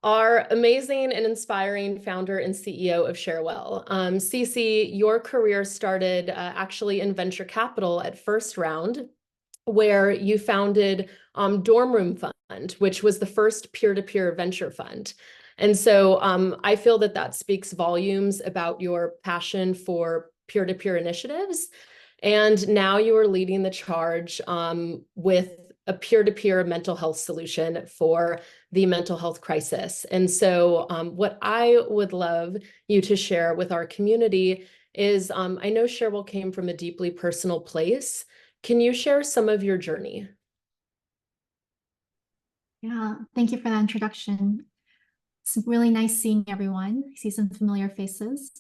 our amazing and inspiring founder and CEO of ShareWell. CeCe, your career started actually in venture capital at First Round, where you founded Dorm Room Fund, which was the first peer-to-peer venture fund. And so I feel that that speaks volumes about your passion for peer-to-peer initiatives. And now you are leading the charge with a peer-to-peer mental health solution for the mental health crisis. And so what I would love you to share with our community is, I know ShareWell came from a deeply personal place. Can you share some of your journey? Yeah, thank you for that introduction. It's really nice seeing everyone. I see some familiar faces.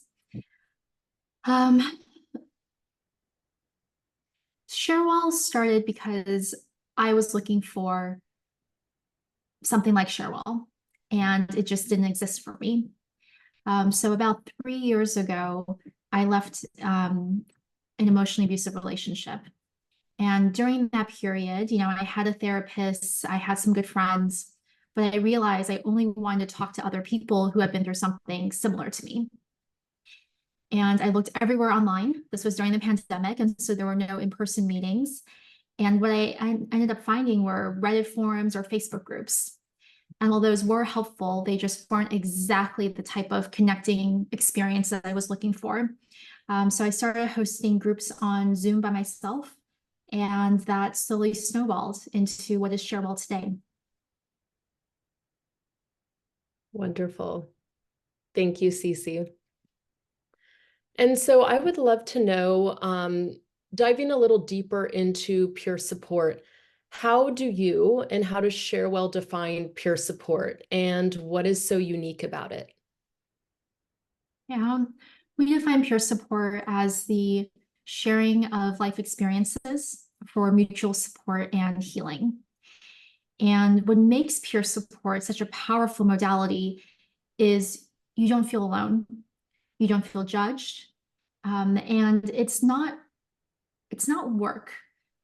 ShareWell started because I was looking for something like ShareWell, and it just didn't exist for me. So about 3 years ago, I left an emotionally abusive relationship. And during that period, I had a therapist, I had some good friends, but I realized I only wanted to talk to other people who had been through something similar to me. And I looked everywhere online. This was during the pandemic, and so there were no in-person meetings. And what I ended up finding were Reddit forums or Facebook groups. And while those were helpful, they just weren't exactly the type of connecting experience that I was looking for. So I started hosting groups on Zoom by myself, and that slowly snowballed into what is ShareWell today. Wonderful. Thank you, CeCe. And so I would love to know, diving a little deeper into peer support, how do you and how does ShareWell define peer support, and what is so unique about it? Yeah, we define peer support as the sharing of life experiences for mutual support and healing. And what makes peer support such a powerful modality is you don't feel alone, you don't feel judged, and it's not work.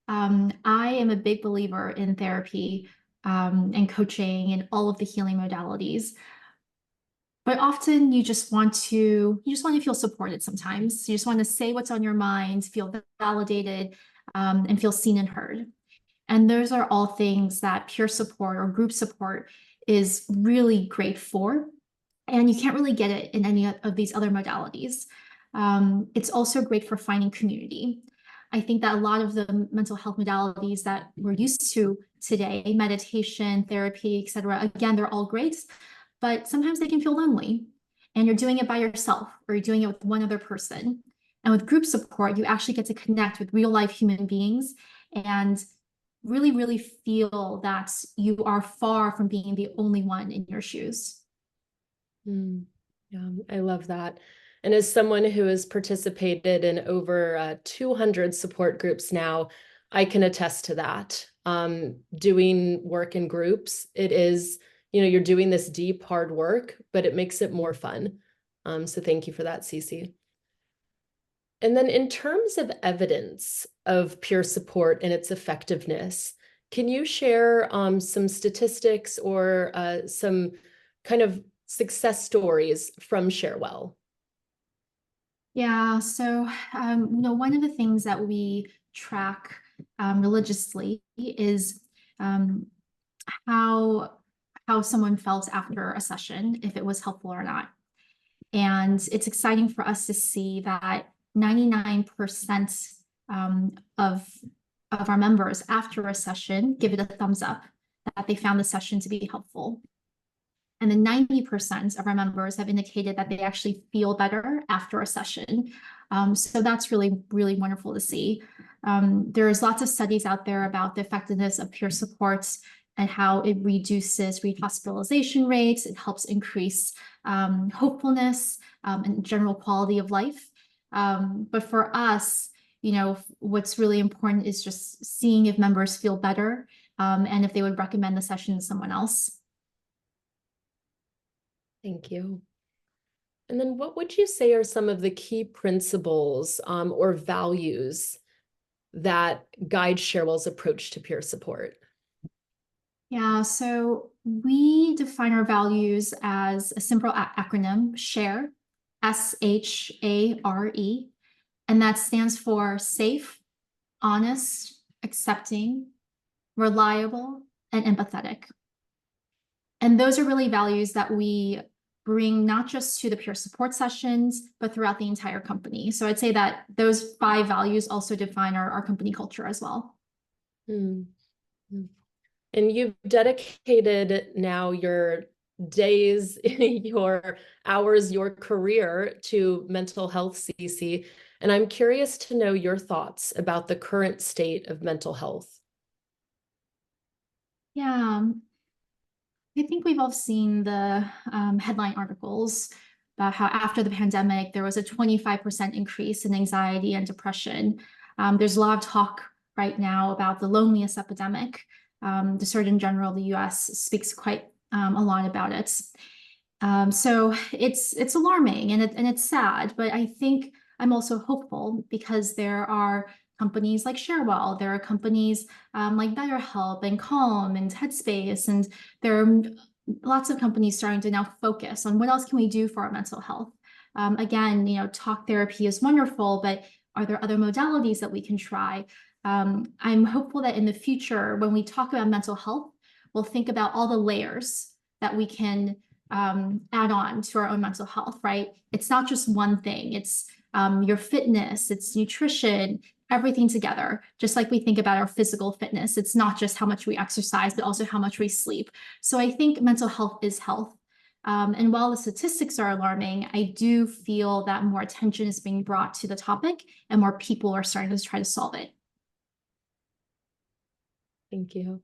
I am a big believer in therapy and coaching and all of the healing modalities. But often you just want to feel supported sometimes. You just want to say what's on your mind, feel validated, and feel seen and heard. And those are all things that peer support or group support is really great for. And you can't really get it in any of these other modalities. It's also great for finding community. I think that a lot of the mental health modalities that we're used to today, meditation, therapy, et cetera, again, they're all great, but sometimes they can feel lonely and you're doing it by yourself or you're doing it with one other person. And with group support, you actually get to connect with real life human beings and really, really feel that you are far from being the only one in your shoes. Yeah, I love that. And as someone who has participated in over 200 support groups now, I can attest to that. Doing work in groups, it is, you're doing this deep, hard work, but it makes it more fun. So thank you for that, CeCe. And then in terms of evidence of peer support and its effectiveness, can you share some statistics or some kind of success stories from ShareWell? Yeah, so one of the things that we track religiously is how someone felt after a session, if it was helpful or not. And it's exciting for us to see that 99% of our members after a session give it a thumbs up, that they found the session to be helpful. And then 90% of our members have indicated that they actually feel better after a session. So that's really, really wonderful to see. There's lots of studies out there about the effectiveness of peer supports and how it reduces rehospitalization rates. It helps increase hopefulness and general quality of life. But for us, what's really important is just seeing if members feel better and if they would recommend the session to someone else. Thank you. And then what would you say are some of the key principles or values that guide ShareWell's approach to peer support? Yeah, so We define our values as a simple acronym, SHARE, SHARE, and that stands for safe, honest, accepting, reliable, and empathetic. And those are really values that we bring not just to the peer support sessions, but throughout the entire company. So I'd say that those 5 values also define our company culture as well. Mm. And you've dedicated now your days, your hours, your career to mental health, CeCe. And I'm curious to know your thoughts about the current state of mental health. Yeah, I think we've all seen the headline articles about how after the pandemic, there was a 25% increase in anxiety and depression. There's a lot of talk right now about the loneliness epidemic. The Surgeon General of the US speaks quite a lot about it. So it's alarming and it's sad, but I think I'm also hopeful because there are companies like ShareWell, there are companies like BetterHelp and Calm and Headspace, and there are lots of companies starting to now focus on what else can we do for our mental health. Again, talk therapy is wonderful, but are there other modalities that we can try? I'm hopeful that in the future, when we talk about mental health, we'll think about all the layers that we can add on to our own mental health, right? It's not just one thing. It's your fitness, it's nutrition, everything together. Just like we think about our physical fitness, it's not just how much we exercise, but also how much we sleep. So I think mental health is health. And while the statistics are alarming, I do feel that more attention is being brought to the topic and more people are starting to try to solve it. Thank you.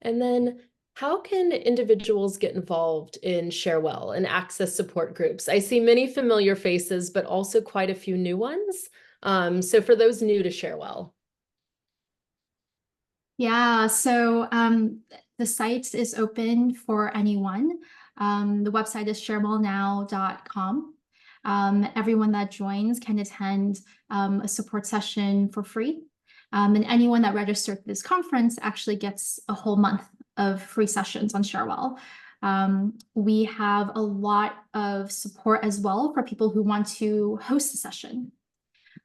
And then how can individuals get involved in ShareWell and access support groups? I see many familiar faces, but also quite a few new ones. So for those new to ShareWell. Yeah, so the site is open for anyone. The website is sharewellnow.com. Everyone that joins can attend a support session for free. And anyone that registered for this conference actually gets a whole month of free sessions on ShareWell. We have a lot of support as well for people who want to host a session.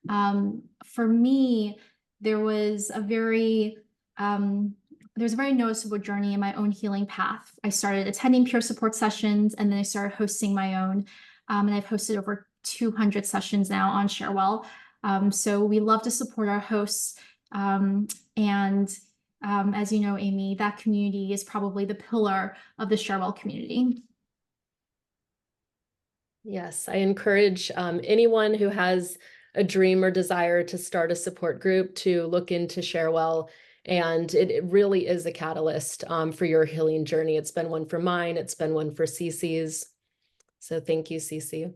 For me, there was a very noticeable journey in my own healing path. I started attending peer support sessions, and then I started hosting my own. And I've hosted over 200 sessions now on ShareWell. So we love to support our hosts. As you know, Amy, that community is probably the pillar of the ShareWell community. Yes, I encourage anyone who has a dream or desire to start a support group to look into ShareWell. And it really is a catalyst for your healing journey. It's been one for mine. It's been one for CeCe's. So thank you, CeCe.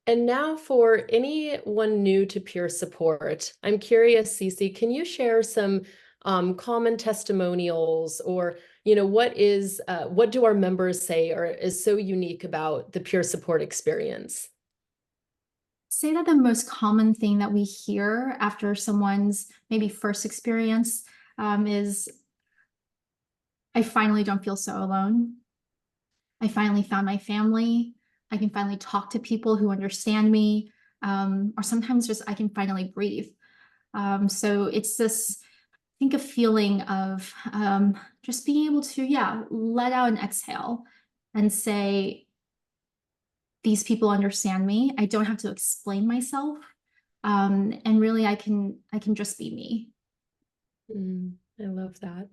And now for anyone new to peer support, I'm curious, CeCe, can you share some common testimonials or, what do our members say or is so unique about the peer support experience? Say that the most common thing that we hear after someone's maybe first experience is, I finally don't feel so alone. I finally found my family. I can finally talk to people who understand me, or sometimes just I can finally breathe. So it's this, I think, a feeling of just being able to, let out and exhale and say, these people understand me. I don't have to explain myself. And really, I can just be me. I love that.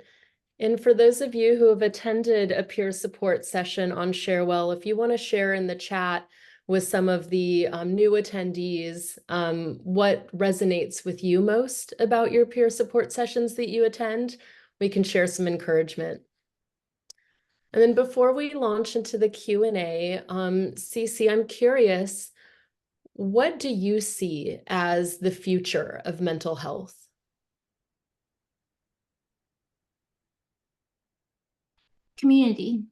And for those of you who have attended a peer support session on ShareWell, if you want to share in the chat with some of the new attendees, what resonates with you most about your peer support sessions that you attend, we can share some encouragement. And then before we launch into the Q&A, CeCe, I'm curious, what do you see as the future of mental health? Community.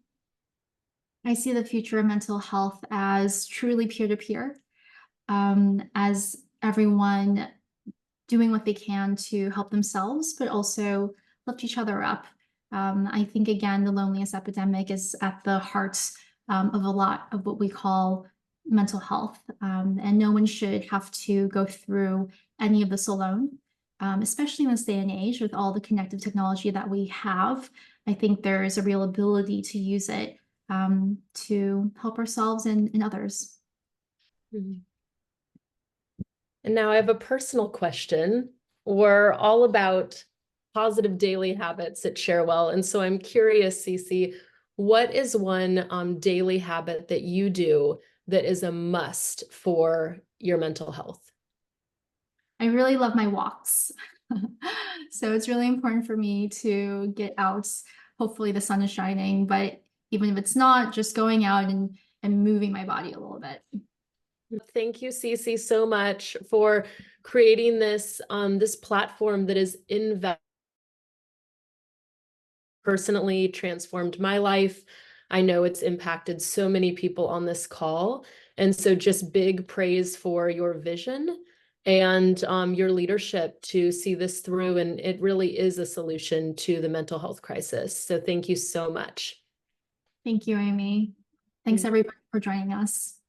I see the future of mental health as truly peer-to-peer, as everyone doing what they can to help themselves, but also lift each other up. I think, again, the loneliness epidemic is at the heart of a lot of what we call mental health. And no one should have to go through any of this alone, especially in this day and age with all the connective technology that we have. I think there is a real ability to use it to help ourselves and others. Mhm. And now I have a personal question. We're all about positive daily habits at ShareWell. And so I'm curious, CeCe, what is one daily habit that you do that is a must for your mental health? I really love my walks. So it's really important for me to get out. Hopefully the sun is shining, but even if it's not, just going out and moving my body a little bit. Thank you, CeCe, so much for creating this this platform that is personally transformed my life. I know it's impacted so many people on this call. And so just big praise for your vision and your leadership to see this through. And it really is a solution to the mental health crisis. So thank you so much. Thank you, Amy. Thanks everybody for joining us.